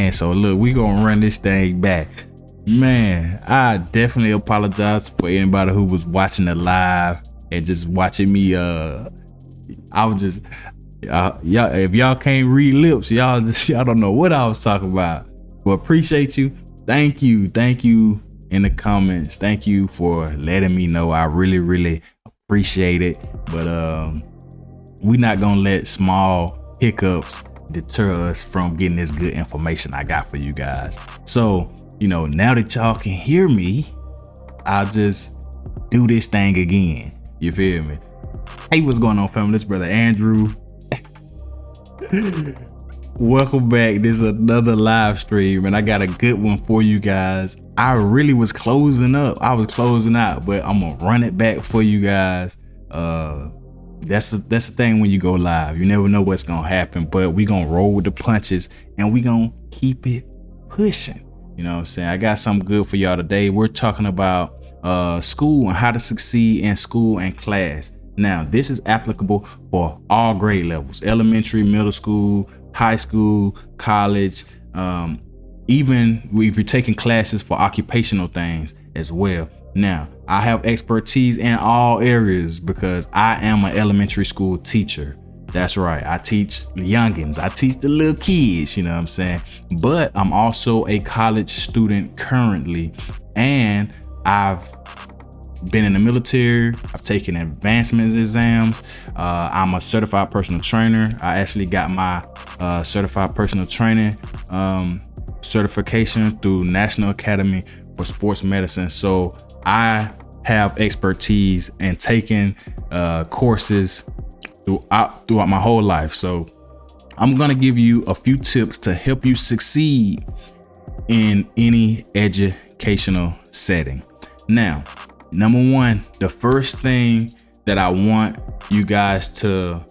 man. So look, we gonna run this thing back. Man, I definitely apologize for anybody who was watching the live and just watching me. I was just, y'all. If y'all can't read lips, y'all don't know what I was talking about. But appreciate you. Thank you in the comments. Thank you for letting me know. I really appreciate it. But we're not gonna let small hiccups deter us from getting this good information I got for you guys. So, now that y'all can hear me, I'll just do this thing again. You feel me? Hey, what's going on, family? This brother Andrew. Welcome back. This is another live stream, and I got a good one for you guys. I really was closing up. I was closing out, but I'm gonna run it back for you guys. That's the thing when you go live. You never know what's gonna happen, but we gonna roll with the punches and we gonna keep it pushing. You know what I'm saying? I got something good for y'all today. We're talking about school and how to succeed in school and class. Now, this is applicable for all grade levels: elementary, middle school, high school, college, even if you're taking classes for occupational things as well. Now, I have expertise in all areas because I am an elementary school teacher. That's right. I teach the youngins. I teach the little kids, you know what I'm saying? But I'm also a college student currently, and I've been in the military. I've taken advancement exams. I'm a certified personal trainer. I actually got my certified personal training certification through National Academy for Sports Medicine. So I have expertise in taking courses throughout my whole life. So I'm gonna give you a few tips to help you succeed in any educational setting. Now, number one, the first thing that I want you guys to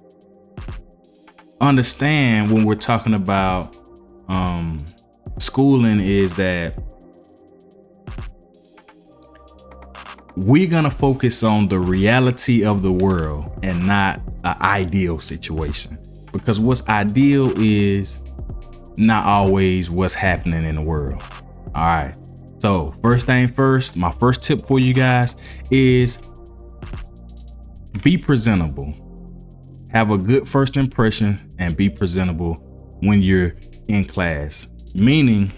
understand when we're talking about schooling is that we're gonna focus on the reality of the world and not an ideal situation, because what's ideal is not always what's happening in the world. All right. So first thing first, my first tip for you guys is be presentable. Have a good first impression and be presentable when you're in class. Meaning,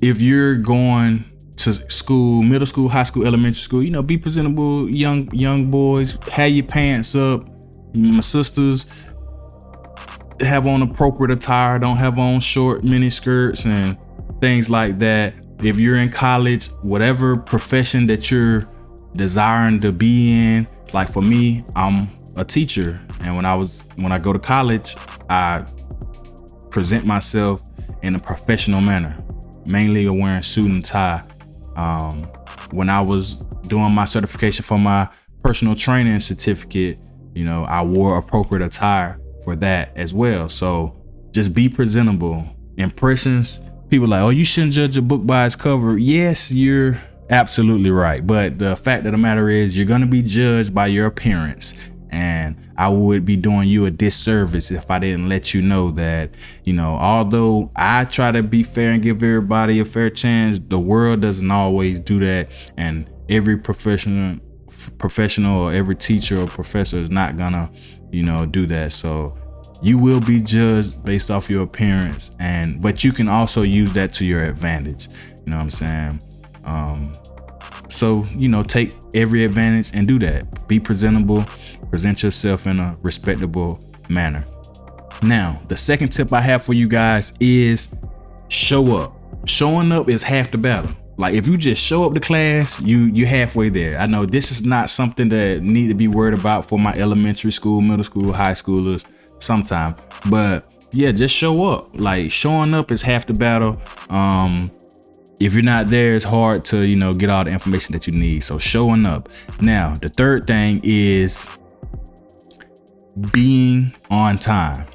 if you're going to school, middle school, high school, elementary school, be presentable. Young boys, have your pants up. My sisters, have on appropriate attire. Don't have on short mini skirts and things like that. If you're in college, whatever profession that you're desiring to be in, like for me, I'm a teacher, and when I go to college, I present myself in a professional manner, mainly wearing suit and tie. When I was doing my certification for my personal training certificate, I wore appropriate attire for that as well. So just be presentable. Impressions, people like, oh, you shouldn't judge a book by its cover. Yes, you're absolutely right. But the fact of the matter is, you're going to be judged by your appearance. And I would be doing you a disservice if I didn't let you know that, although I try to be fair and give everybody a fair chance, the world doesn't always do that. And every professional or every teacher or professor is not gonna, do that. So you will be judged based off your appearance, but you can also use that to your advantage. You know what I'm saying? So, take every advantage and do that. Be presentable. Present yourself in a respectable manner. Now, the second tip I have for you guys is show up. Showing up is half the battle. Like, if you just show up to class, you're halfway there. I know this is not something that need to be worried about for my elementary school, middle school, high schoolers sometime. But yeah, just show up. Like, showing up is half the battle. If you're not there, it's hard to, get all the information that you need. So showing up. Now, the third thing is being on time.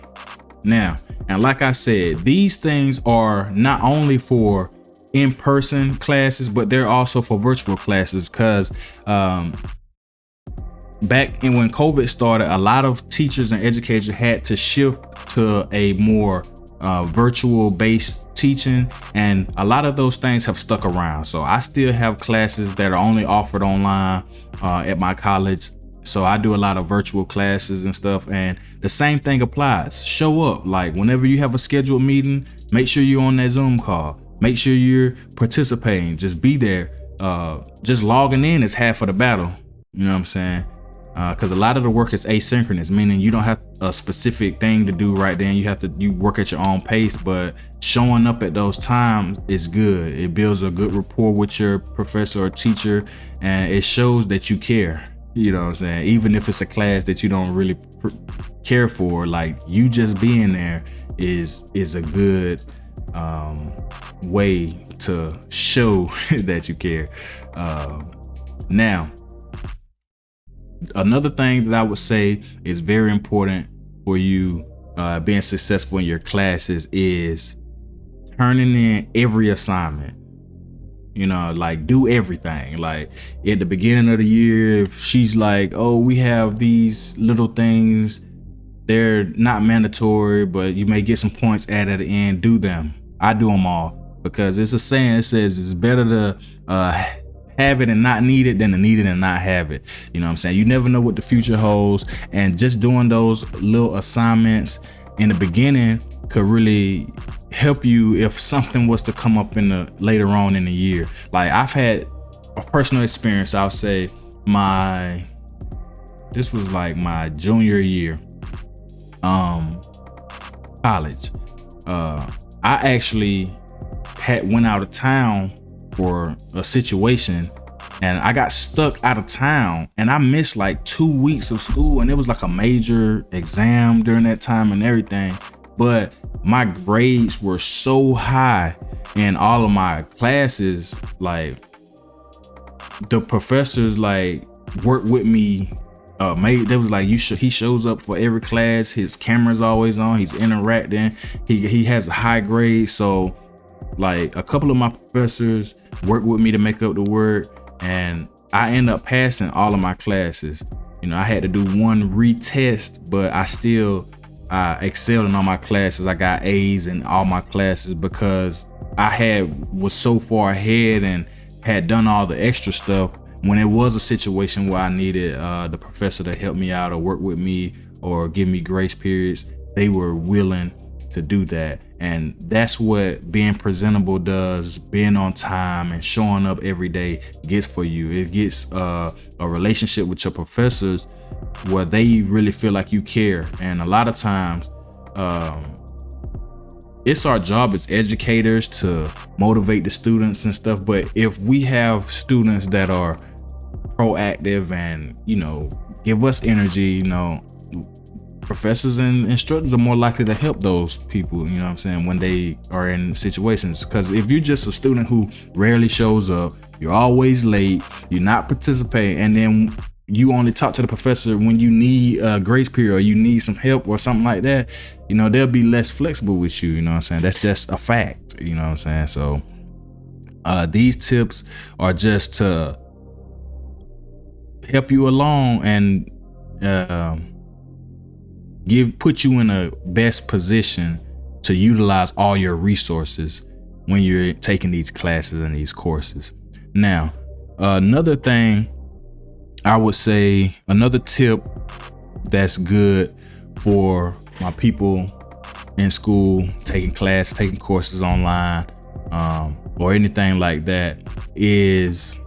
Now, and like I said, these things are not only for in-person classes, but they're also for virtual classes, because back when COVID started, a lot of teachers and educators had to shift to a more virtual based teaching, and a lot of those things have stuck around. So I still have classes that are only offered online at my college. So I do a lot of virtual classes and stuff, and the same thing applies. Show up. Like whenever you have a scheduled meeting, make sure you're on that Zoom call. Make sure you're participating. Just be there. Just logging in is half of the battle. You know what I'm saying? Because a lot of the work is asynchronous, meaning you don't have a specific thing to do right then. You work at your own pace, but showing up at those times is good. It builds a good rapport with your professor or teacher, and it shows that you care. You know what I'm saying? Even if it's a class that you don't really care for, like you just being there is a good way to show that you care. Now, another thing that I would say is very important for you being successful in your classes is turning in every assignment. You know, like do everything. Like at the beginning of the year, if she's like, oh, we have these little things, they're not mandatory, but you may get some points added at the end, do them. I do them all, because it's a saying, it says it's better to have it and not need it than to need it and not have it. You know what I'm saying? You never know what the future holds, and just doing those little assignments in the beginning could really help you if something was to come up later on in the year. Like I've had a personal experience. I'll say this was like my junior year, college. I actually went out of town for a situation, and I got stuck out of town, and I missed like 2 weeks of school, and it was like a major exam during that time and everything. But my grades were so high in all of my classes, like the professors like worked with me. They was like, he shows up for every class. His camera's always on. He's interacting. He has a high grade. So like a couple of my professors worked with me to make up the work, and I end up passing all of my classes. You know, I had to do one retest, but I excelled in all my classes. I got A's in all my classes because I was so far ahead and had done all the extra stuff. When it was a situation where I needed the professor to help me out or work with me or give me grace periods, they were willing to do that. And that's what being presentable does. Being on time and showing up every day gets for you. It gets a relationship with your professors where they really feel like you care. And a lot of times it's our job as educators to motivate the students and stuff, but if we have students that are proactive and, you know, give us energy, you know, professors and instructors are more likely to help those people, you know what I'm saying, when they are in situations. Because if you're just a student who rarely shows up, you're always late, you're not participating, and then you only talk to the professor when you need a grace period or you need some help or something like that, you know, they'll be less flexible with you, you know what I'm saying? That's just a fact, you know what I'm saying? So these tips are just to help you along and put you in a best position to utilize all your resources when you're taking these classes and these courses. Now, another thing I would say, another tip that's good for my people in school, taking courses online, or anything like that, is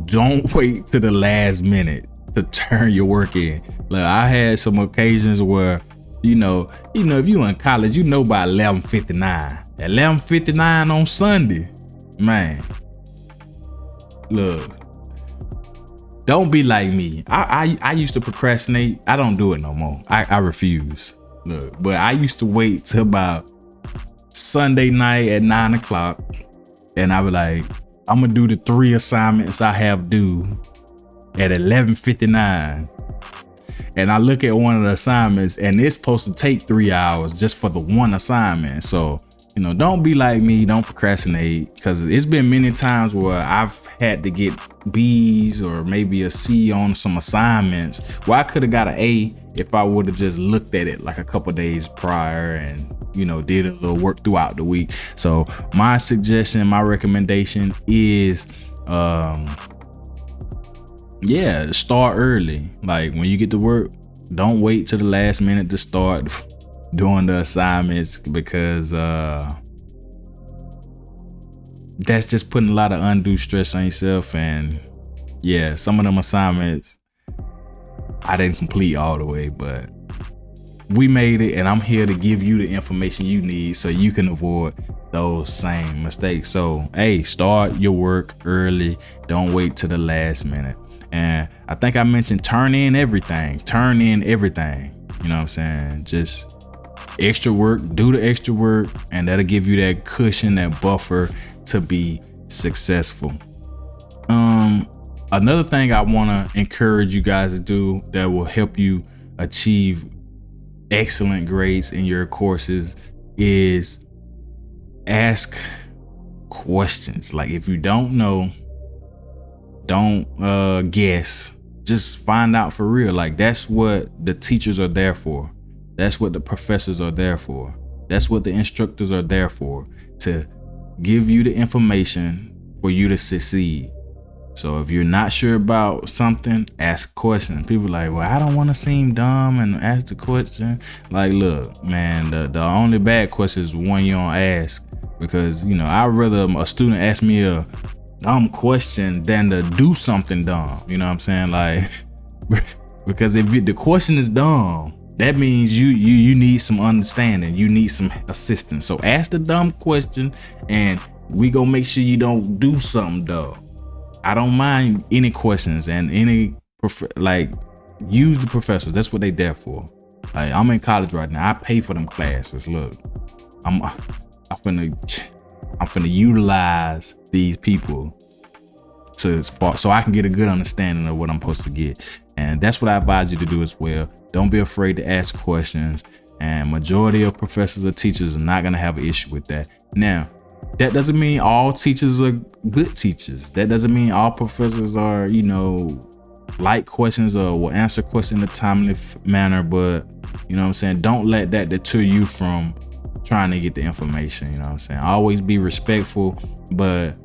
don't wait to the last minute to turn your work in. Like I had some occasions where, you know, if you in college, you know, by 11:59 on Sunday, man, look, don't be like me. I used to procrastinate. I don't do it no more. I refuse. Look, but I used to wait till about Sunday night at 9 o'clock, and I was like, I'm gonna do the 3 assignments I have due at 11:59. And I look at one of the assignments and it's supposed to take 3 hours just for the one assignment. So, you know, don't be like me, don't procrastinate, because it's been many times where I've had to get B's or maybe a C on some assignments where I could have got an A if I would have just looked at it like a couple days prior and, did a little work throughout the week. So my suggestion, my recommendation is, start early. Like when you get to work, don't wait till the last minute to start doing the assignments, because that's just putting a lot of undue stress on yourself. And yeah, some of them assignments I didn't complete all the way, but we made it, and I'm here to give you the information you need so you can avoid those same mistakes. So hey, start your work early. Don't wait till the last minute. And I think I mentioned turn in everything. You know what I'm saying? Just extra work, do the extra work, and that'll give you that cushion, that buffer to be successful. Another thing I want to encourage you guys to do that will help you achieve excellent grades in your courses is ask questions. Like if you don't know, don't guess, just find out for real. Like that's what the teachers are there for. That's what the professors are there for. That's what the instructors are there for, to give you the information for you to succeed. So if you're not sure about something, ask a question. People are like, well, I don't want to seem dumb and ask the question. Like, look, man, the only bad question is one you don't ask, because, I'd rather a student ask me a dumb question than to do something dumb. You know what I'm saying? Like, because if the question is dumb, that means you need some understanding. You need some assistance. So ask the dumb question, and we gonna make sure you don't do something dumb. I don't mind any questions, and use the professors. That's what they there for. Like I'm in college right now. I pay for them classes. Look, I'm finna utilize these people so I can get a good understanding of what I'm supposed to get. And that's what I advise you to do as well. Don't be afraid to ask questions. And majority of professors or teachers are not gonna have an issue with that. Now, that doesn't mean all teachers are good teachers. That doesn't mean all professors are, like questions or will answer questions in a timely manner. But, you know what I'm saying? Don't let that deter you from trying to get the information. You know what I'm saying? Always be respectful, but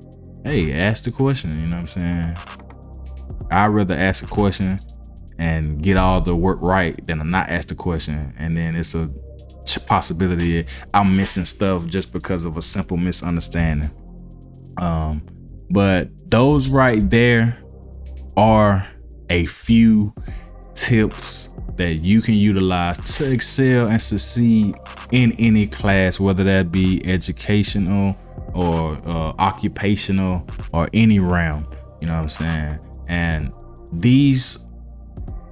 hey, ask the question. You know what I'm saying? I'd rather ask a question and get all the work right than to not ask the question, and then it's a possibility I'm missing stuff just because of a simple misunderstanding. But those right there are a few tips that you can utilize to excel and succeed in any class, whether that be educational or occupational or any realm. You know what I'm saying? And this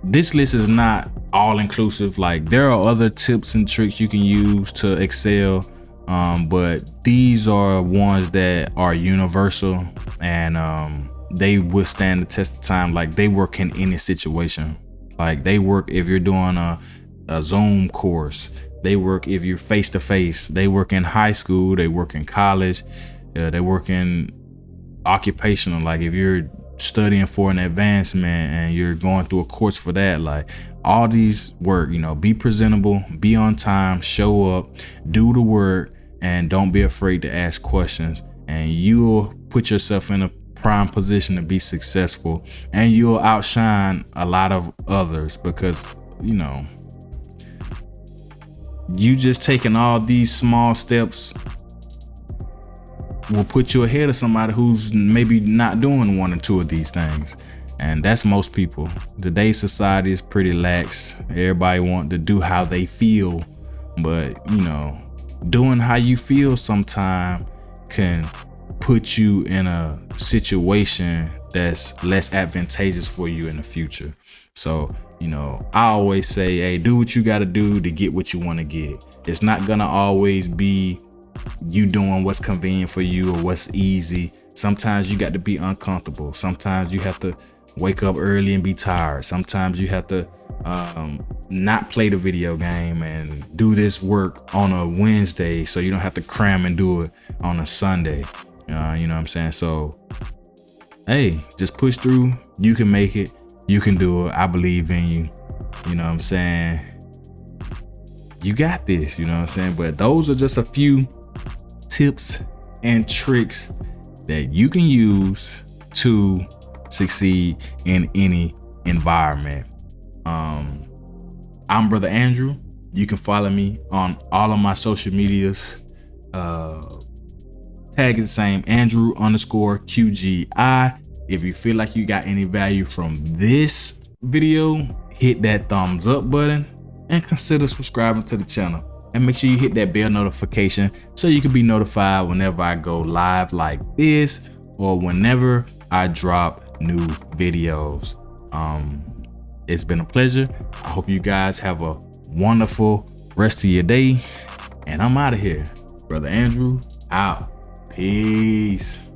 list is not all inclusive. Like there are other tips and tricks you can use to excel, but these are ones that are universal, and they withstand the test of time. Like they work in any situation. Like they work if you're doing a Zoom course. They work if you're face to face. They work in high school. They work in college. They work in occupational. Like if you're studying for an advancement and you're going through a course for that, like all these work. Be presentable, be on time, show up, do the work, and don't be afraid to ask questions, and you'll put yourself in a prime position to be successful, and you'll outshine a lot of others, because you just taking all these small steps will put you ahead of somebody who's maybe not doing one or two of these things. And that's most people. Today's society is pretty lax. Everybody want to do how they feel, but doing how you feel sometime can put you in a situation that's less advantageous for you in the future. So I always say, hey, do what you got to do to get what you want to get. It's not gonna always be you doing what's convenient for you or what's easy. Sometimes you got to be uncomfortable. Sometimes you have to wake up early and be tired. Sometimes you have to not play the video game and do this work on a Wednesday so you don't have to cram and do it on a Sunday. You know what I'm saying? So hey, just push through. You can make it. You can do it. I believe in you. You know what I'm saying? you got this, you know what I'm saying? But those are just a few tips and tricks that you can use to succeed in any environment. I'm Brother Andrew. You can follow me on all of my social medias. Tag is the same, Andrew_QGI. If you feel like you got any value from this video, hit that thumbs up button and consider subscribing to the channel. And make sure you hit that bell notification so you can be notified whenever I go live like this or whenever I drop new videos. It's been a pleasure. I hope you guys have a wonderful rest of your day. And I'm out of here. Brother Andrew out. Peace.